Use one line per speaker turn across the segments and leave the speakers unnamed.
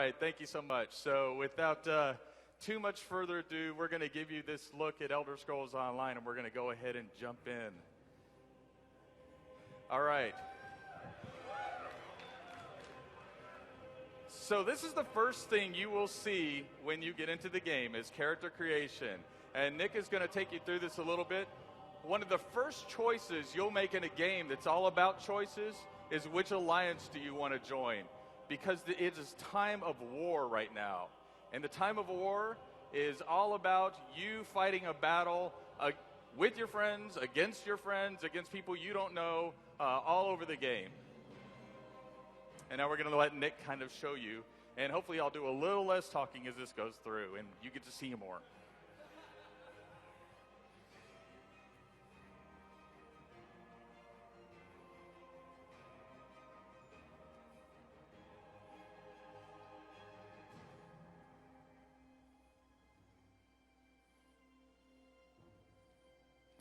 right, thank you so much. So without too much further ado, we're going to give you this look at Elder Scrolls Online, and we're going to go ahead and jump in. All right. So this is the first thing you will see when you get into the game is character creation. And Nick is going to take you through this a little bit. One of the first choices you'll make in a game that's all about choices is which alliance do you want to join. Because it is time of war right now. And the time of war is all about you fighting a battle with your friends, against people you don't know, all over the game. And now we're going to let Nick kind of show you. And hopefully I'll do a little less talking as this goes through, and you get to see more.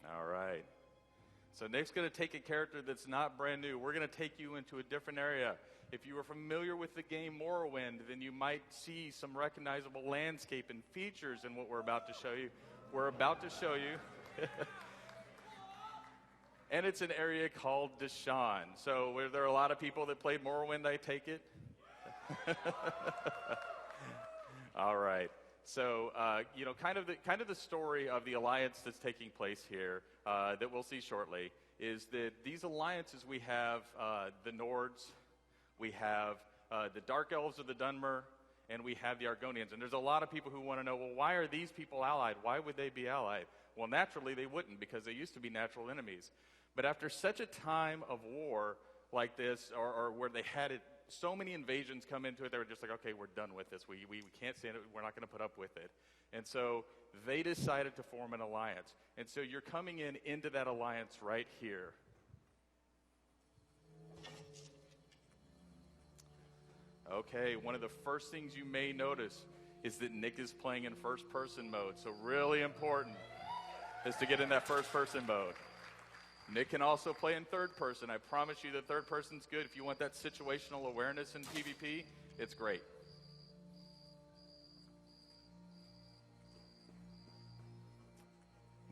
All right. So Nick's going to take a character that's not brand new. We're going to take you into a different area. If you are familiar with the game Morrowind, then you might see some recognizable landscape and features in what we're about to show you. We're about to show you. And it's an area called Deshaun. So where there are a lot of people that played Morrowind, I take it? All right. So, kind of the story of the alliance that's taking place here that we'll see shortly is that these alliances we have the Nords, we have the Dark Elves of the Dunmer, and we have the Argonians. And there's a lot of people who want to know, well, why are these people allied? Why would they be allied? Well, naturally they wouldn't, because they used to be natural enemies. But after such a time of war like this, or where they had it, so many invasions come into it, they were just like, okay, we're done with this. We can't stand it. We're not going to put up with it. And so they decided to form an alliance. And so you're coming into that alliance right here. Okay, one of the first things you may notice is that Nick is playing in first-person mode. So really important is to get in that first-person mode. Nick can also play in third person. I promise you that third person's good. If you want that situational awareness in PvP, it's great.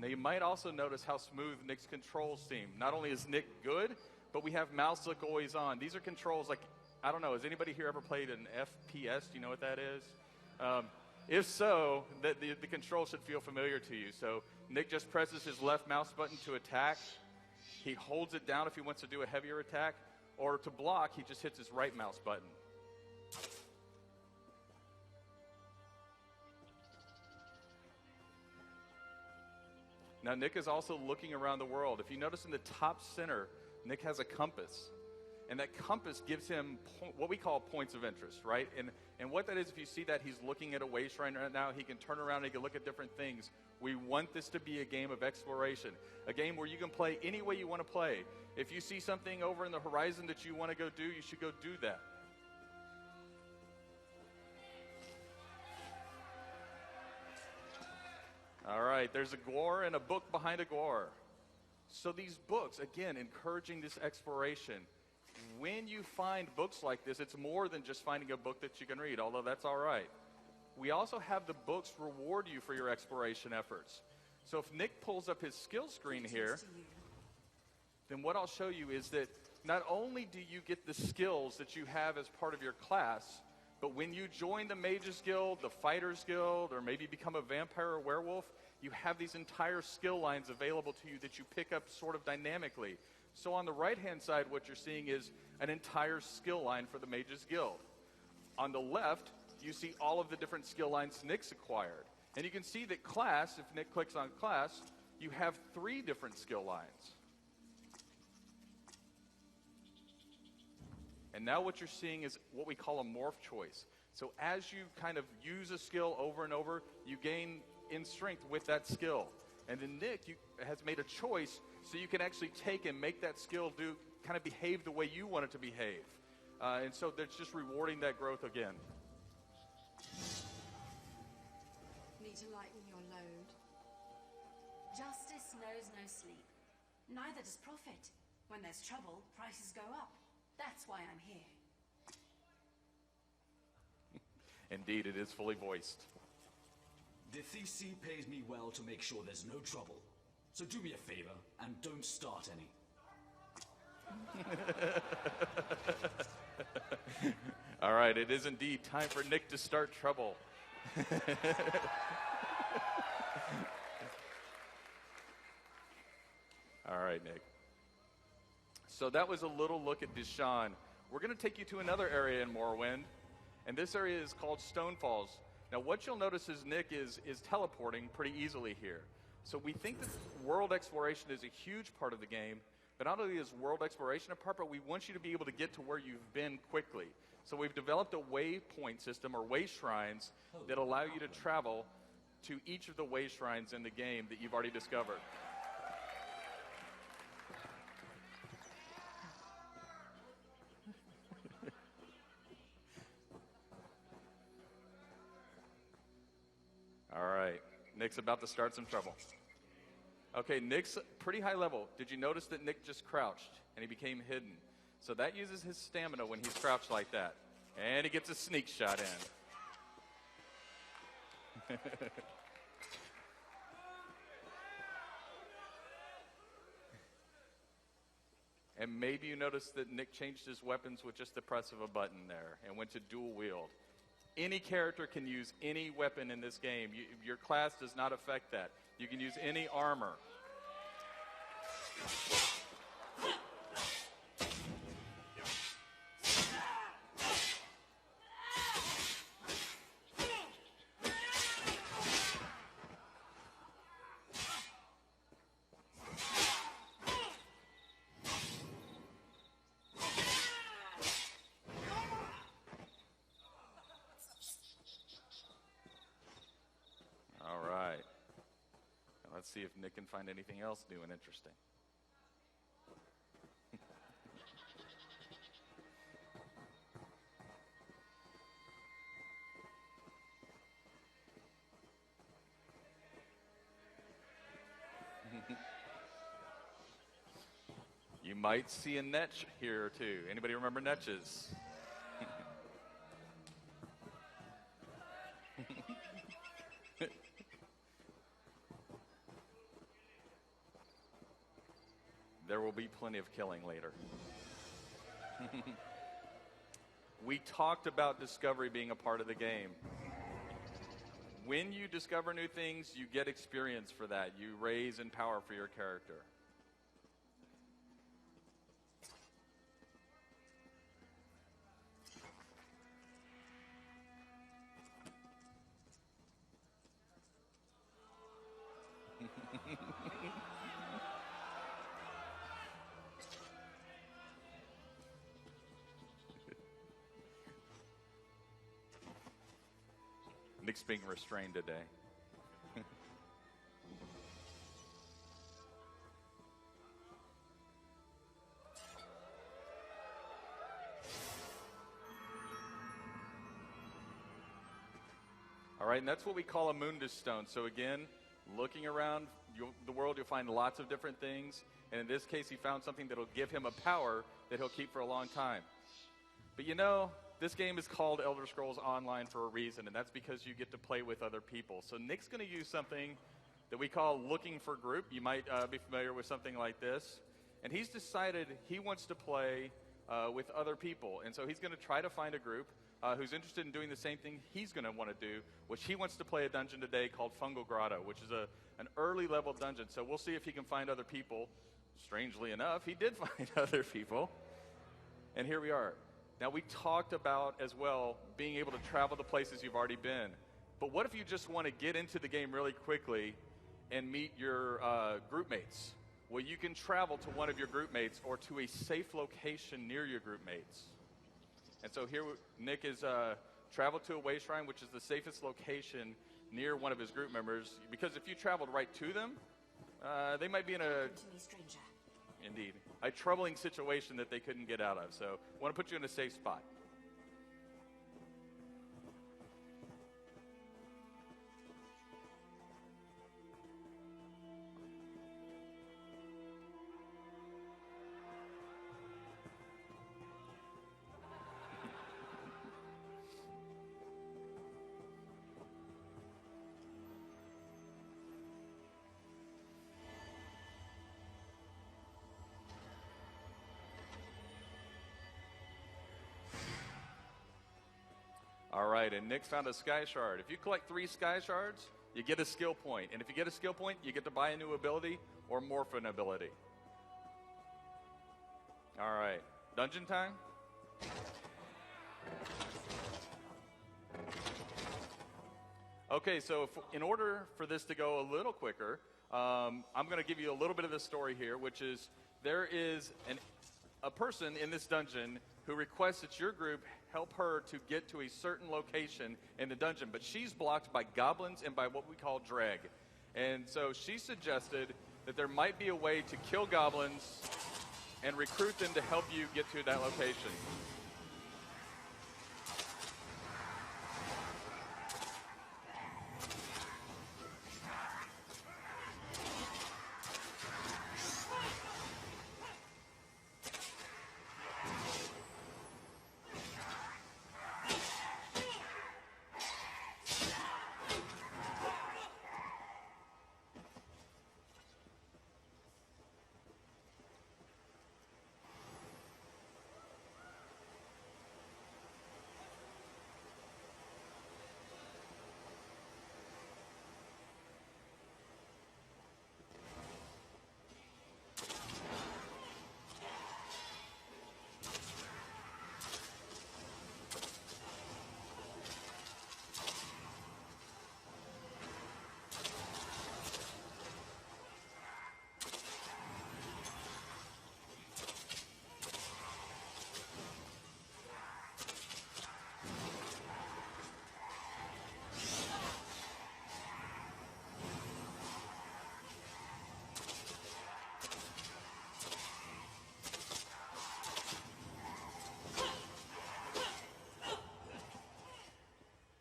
Now you might also notice how smooth Nick's controls seem. Not only is Nick good, but we have mouse click always on. These are controls like, I don't know, has anybody here ever played an FPS? Do you know what that is? If so, the control should feel familiar to you. So Nick just presses his left mouse button to attack. He holds it down if he wants to do a heavier attack, or to block, he just hits his right mouse button. Now, Nick is also looking around the world. If you notice in the top center, Nick has a compass. And that compass gives him what we call points of interest, right? And what that is, if you see that, he's looking at a way shrine right now. He can turn around and he can look at different things. We want this to be a game of exploration, a game where you can play any way you want to play. If you see something over in the horizon that you want to go do, you should go do that. All right, there's a Gwar and a book behind a Gwar. So these books, again, encouraging this exploration. When you find books like this, it's more than just finding a book that you can read, although that's all right. We also have the books reward you for your exploration efforts. So if Nick pulls up his skill screen here, then what I'll show you is that not only do you get the skills that you have as part of your class, but when you join the Mages Guild, the Fighters Guild, or maybe become a vampire or werewolf, you have these entire skill lines available to you that you pick up sort of dynamically. So on the right-hand side, what you're seeing is an entire skill line for the Mages Guild. On the left, you see all of the different skill lines Nick's acquired. And you can see that class, if Nick clicks on class, you have 3 different skill lines. And now what you're seeing is what we call a morph choice. So as you kind of use a skill over and over, you gain in strength with that skill. And then Nick has made a choice so you can actually take and make that skill kind of behave the way you want it to behave. And so that's just rewarding that growth again.
Need to lighten your load. Justice knows no sleep. Neither does profit. When there's trouble, prices go up. That's why I'm here.
Indeed, it is fully voiced.
The TC pays me well to make sure there's no trouble. So do me a favor and don't start any.
All right, it is indeed time for Nick to start trouble. All right, Nick. So that was a little look at Deshaun. We're going to take you to another area in Morrowind, and this area is called Stone Falls. Now, what you'll notice is Nick is teleporting pretty easily here. So we think that world exploration is a huge part of the game, but not only is world exploration a part, but we want you to be able to get to where you've been quickly. So we've developed a waypoint system, or way shrines, that allow you to travel to each of the way shrines in the game that you've already discovered. All right, Nick's about to start some trouble. Okay, Nick's pretty high level. Did you notice that Nick just crouched and he became hidden? So that uses his stamina when he's crouched like that. And he gets a sneak shot in. And maybe you noticed that Nick changed his weapons with just the press of a button there and went to dual wield. Any character can use any weapon in this game. Your class does not affect that. You can use any armor. Let's see if Nick can find anything else new and interesting. You might see a netch here or two. Anybody remember netches? There will be plenty of killing later. We talked about discovery being a part of the game. When you discover new things, you get experience for that. You raise in power for your character. Nick's being restrained today. All right, and that's what we call a Mundus stone. So again, looking around the world, you'll find lots of different things. And in this case, he found something that will give him a power that he'll keep for a long time. But you know, this game is called Elder Scrolls Online for a reason, and that's because you get to play with other people. So Nick's going to use something that we call looking for group. You might be familiar with something like this. And he's decided he wants to play with other people. And so he's going to try to find a group who's interested in doing the same thing he's going to want to do, which he wants to play a dungeon today called Fungal Grotto, which is an early level dungeon. So we'll see if he can find other people. Strangely enough, he did find other people. And here we are. Now, we talked about, as well, being able to travel to places you've already been. But what if you just want to get into the game really quickly and meet your group mates? Well, you can travel to one of your group mates or to a safe location near your group mates. And so here, Nick is traveled to a way shrine, which is the safest location near one of his group members. Because if you traveled right to them, they might be in a...
To me, stranger.
Indeed. A troubling situation that they couldn't get out of. So I want to put you in a safe spot. All right, and Nick found a sky shard. If you collect 3 sky shards, you get a skill point. And if you get a skill point, you get to buy a new ability or morph an ability. All right, dungeon time? Okay, so in order for this to go a little quicker, I'm going to give you a little bit of the story here, which is there is a person in this dungeon who requests that your group help her to get to a certain location in the dungeon, but she's blocked by goblins and by what we call dreg. And so she suggested that there might be a way to kill goblins and recruit them to help you get to that location.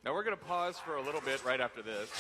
Now we're going to pause for a little bit right after this.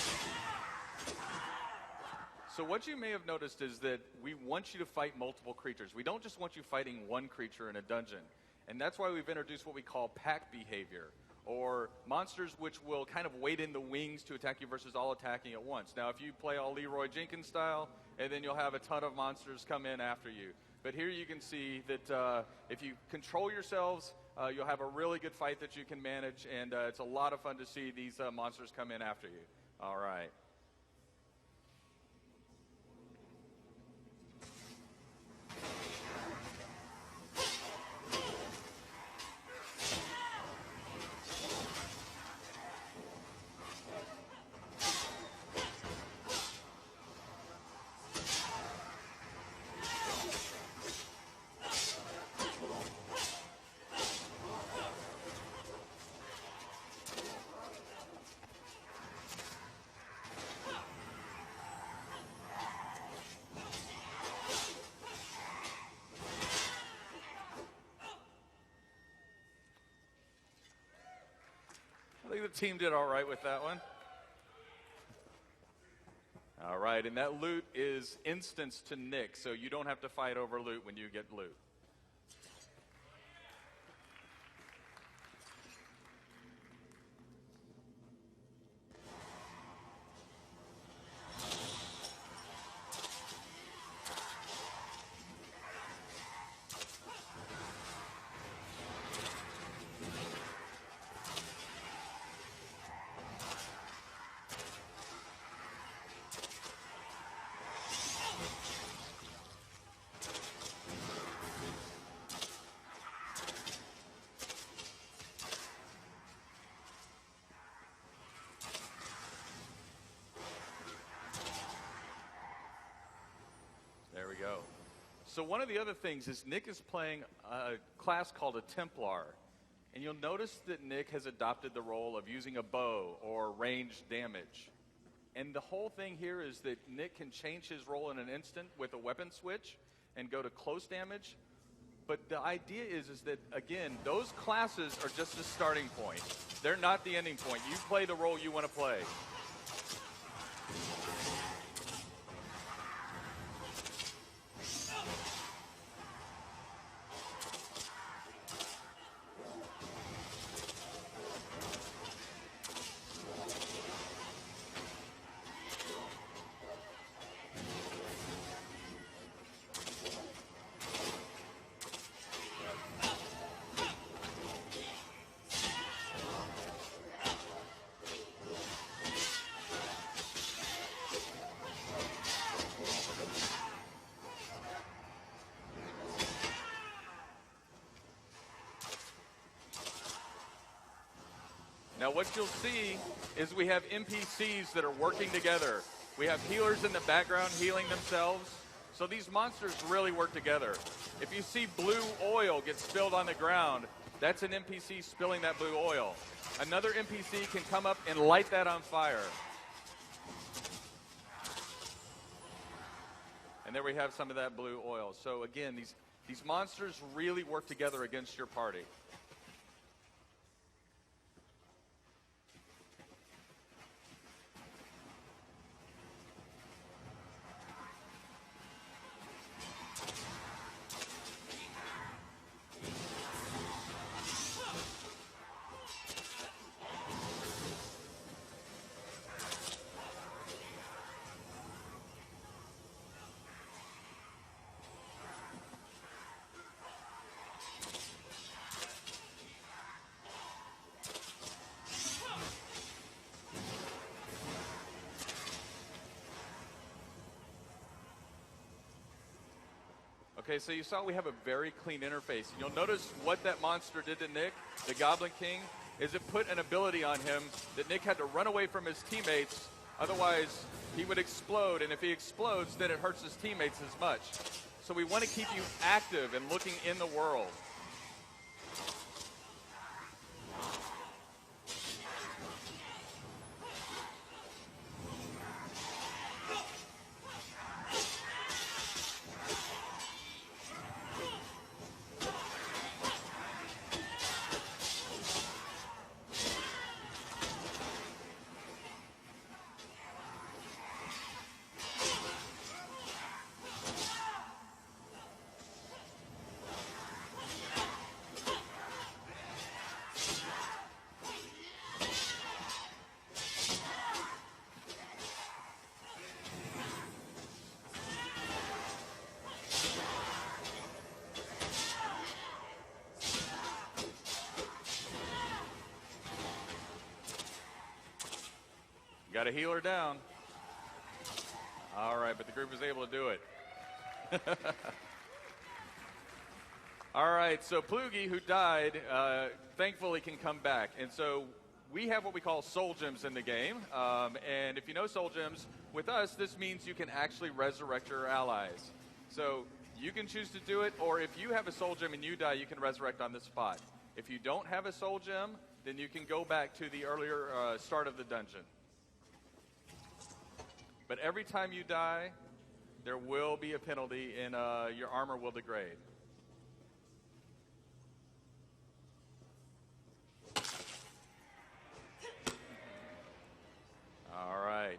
So what you may have noticed is that we want you to fight multiple creatures. We don't just want you fighting one creature in a dungeon. And that's why we've introduced what we call pack behavior, or monsters which will kind of wait in the wings to attack you versus all attacking at once. Now if you play all Leroy Jenkins style, and then you'll have a ton of monsters come in after you. But here you can see that if you control yourselves, you'll have a really good fight that you can manage, and it's a lot of fun to see these monsters come in after you. All right. I think the team did all right with that one. All right, and that loot is instanced to Nick, so you don't have to fight over loot when you get loot. There we go. So one of the other things is Nick is playing a class called a Templar. And you'll notice that Nick has adopted the role of using a bow or ranged damage. And the whole thing here is that Nick can change his role in an instant with a weapon switch and go to close damage. But the idea is that, again, those classes are just the starting point. They're not the ending point. You play the role you want to play. Now what you'll see is we have NPCs that are working together. We have healers in the background healing themselves. So these monsters really work together. If you see blue oil get spilled on the ground, that's an NPC spilling that blue oil. Another NPC can come up and light that on fire. And there we have some of that blue oil. So again, these monsters really work together against your party. Okay, so you saw we have a very clean interface. You'll notice what that monster did to Nick, the Goblin King, is it put an ability on him that Nick had to run away from his teammates, otherwise he would explode, and if he explodes, then it hurts his teammates as much. So we want to keep you active and looking in the world. Got a healer down. All right, but the group was able to do it. All right, so Plugi, who died, thankfully can come back. And so we have what we call soul gems in the game. And if you know soul gems, with us, this means you can actually resurrect your allies. So you can choose to do it, or if you have a soul gem and you die, you can resurrect on the spot. If you don't have a soul gem, then you can go back to the earlier start of the dungeon. But every time you die, there will be a penalty and your armor will degrade. All right.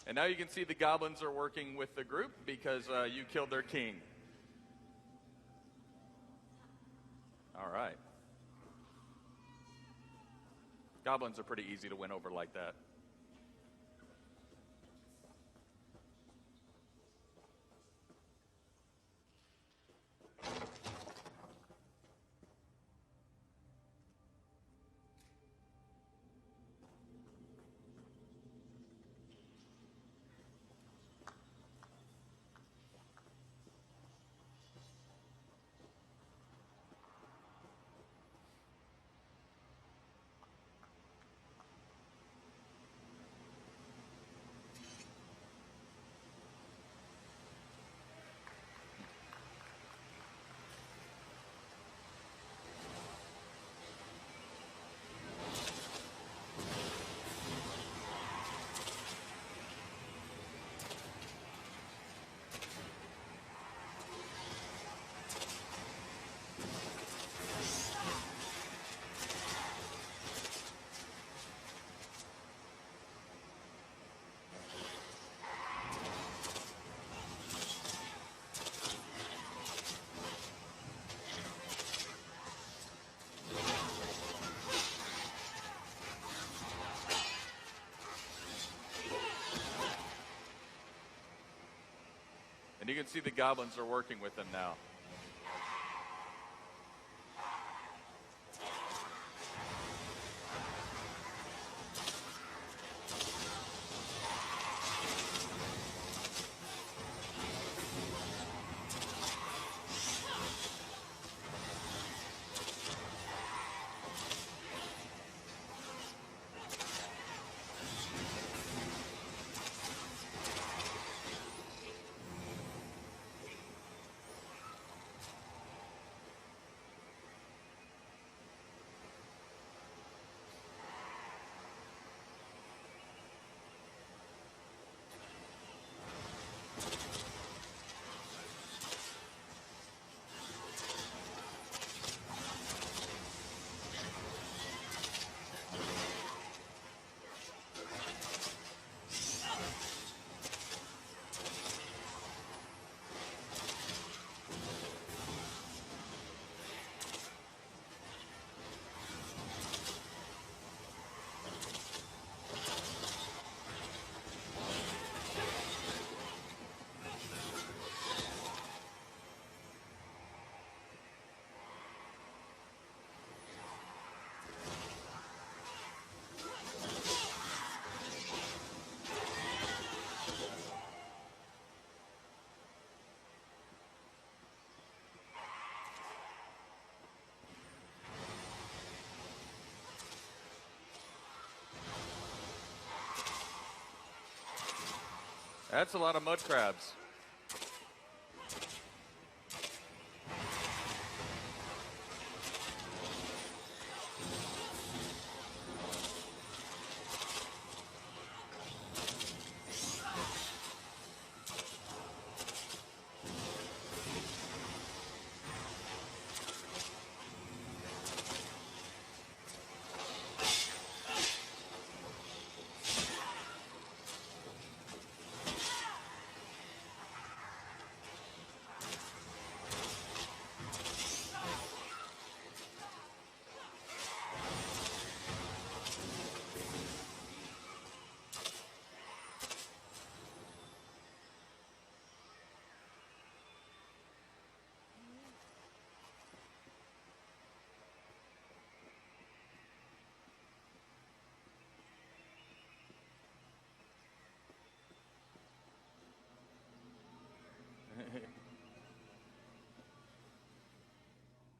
And now you can see the goblins are working with the group because you killed their king. All right. Goblins are pretty easy to win over like that. And you can see the goblins are working with them now. That's a lot of mud crabs.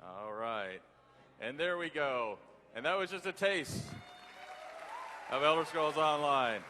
All right. And there we go. And that was just a taste of Elder Scrolls Online.